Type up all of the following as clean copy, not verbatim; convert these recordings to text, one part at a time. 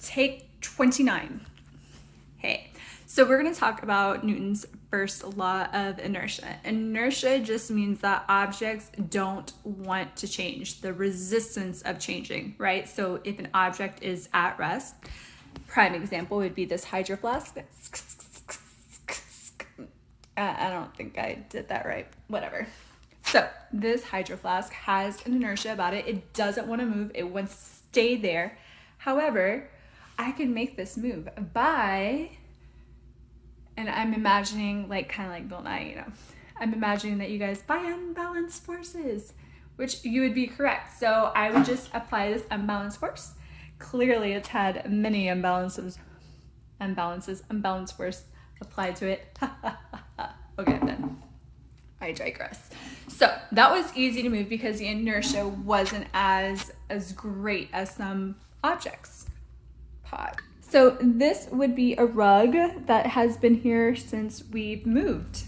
Take 29. Hey, so we're going to talk about Newton's first law of inertia. Inertia just means that objects don't want to change, the resistance of changing, right? So if an object is at rest, prime example would be this hydro flask. I don't think I did that right, whatever. So this hydro flask has an inertia about it. It doesn't want to move, it wants to stay there. However, I can make this move by, and I'm imagining like kind of like Bill Nye, I'm imagining that you guys by unbalanced forces, which you would be correct. So I would just apply this unbalanced force. Clearly it's had many unbalanced force applied to it. Okay, I'm done. I digress. So that was easy to move because the inertia wasn't as great as some objects. So this would be a rug that has been here since we've moved.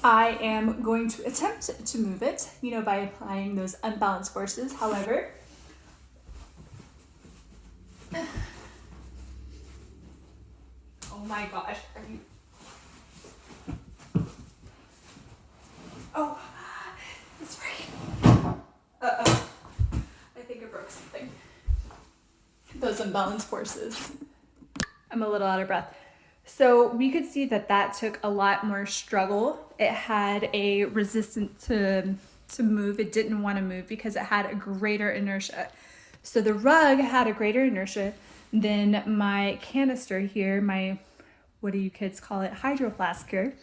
I am going to attempt to move it, by applying those unbalanced forces. However, oh my gosh, are you? Oh, it's right. Uh-oh. I think I broke something. Those unbalanced forces. I'm a little out of breath. So we could see that took a lot more struggle. It had a resistance to move. It didn't want to move because it had a greater inertia. So the rug had a greater inertia than my canister here, my, what do you kids call it, hydro flask here.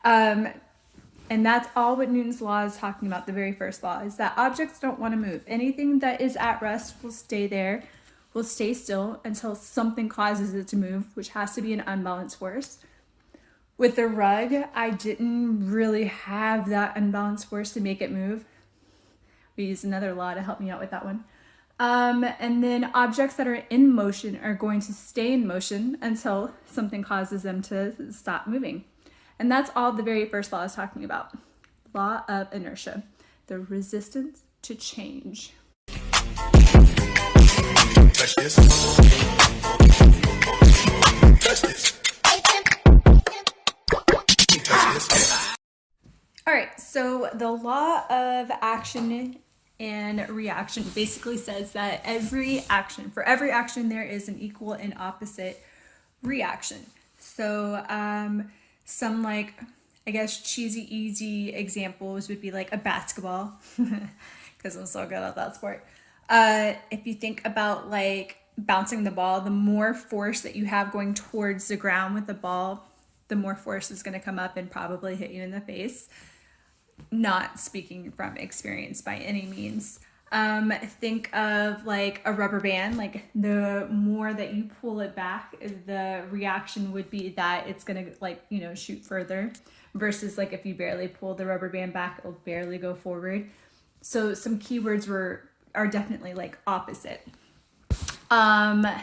And that's all what Newton's law is talking about. The very first law is that objects don't want to move. Anything that is at rest will stay there, will stay still until something causes it to move, which has to be an unbalanced force. With the rug, I didn't really have that unbalanced force to make it move. We used another law to help me out with that one. And then objects that are in motion are going to stay in motion until something causes them to stop moving. And that's all the very first law is talking about. Law of inertia, the resistance to change. Touch this. Touch this. Touch this. All right, so the law of action and reaction basically says that for every action there is an equal and opposite reaction. So some cheesy easy examples would be like a basketball because I'm so good at that sport. If you think about like bouncing the ball, the more force that you have going towards the ground with the ball, the more force is going to come up and probably hit you in the face. Not speaking from experience by any means. Think of like a rubber band, like the more that you pull it back, the reaction would be that it's gonna shoot further, versus like if you barely pull the rubber band back, it'll barely go forward. So some keywords are definitely like opposite. A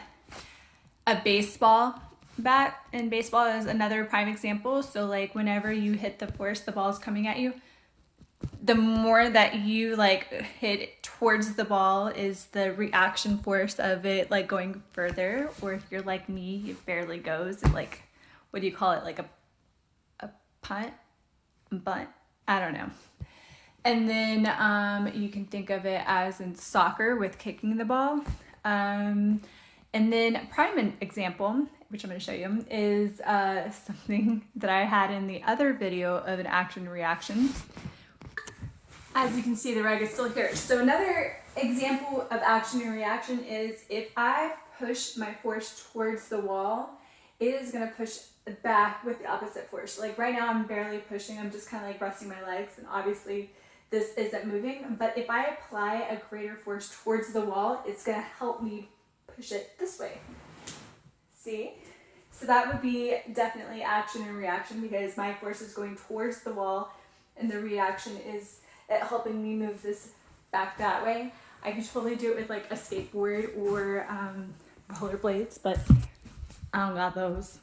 baseball bat in baseball is another prime example. So like whenever you hit the force, the ball is coming at you. The more that you hit towards the ball is the reaction force of it going further. Or if you're like me, it barely goes. It what do you call it? Like a bunt? I don't know. And then you can think of it as in soccer with kicking the ball. And then prime example, which I'm going to show you, is something that I had in the other video of an action reaction. As you can see, the rug is still here. So another example of action and reaction is if I push my force towards the wall, it is going to push back with the opposite force. Like right now I'm barely pushing, I'm just kind of like resting my legs, and obviously this isn't moving. But if I apply a greater force towards the wall, it's going to help me push it this way. See? So that would be definitely action and reaction because my force is going towards the wall and the reaction is it helping me move this back that way. I could totally do it with like a skateboard or rollerblades, but I don't got those.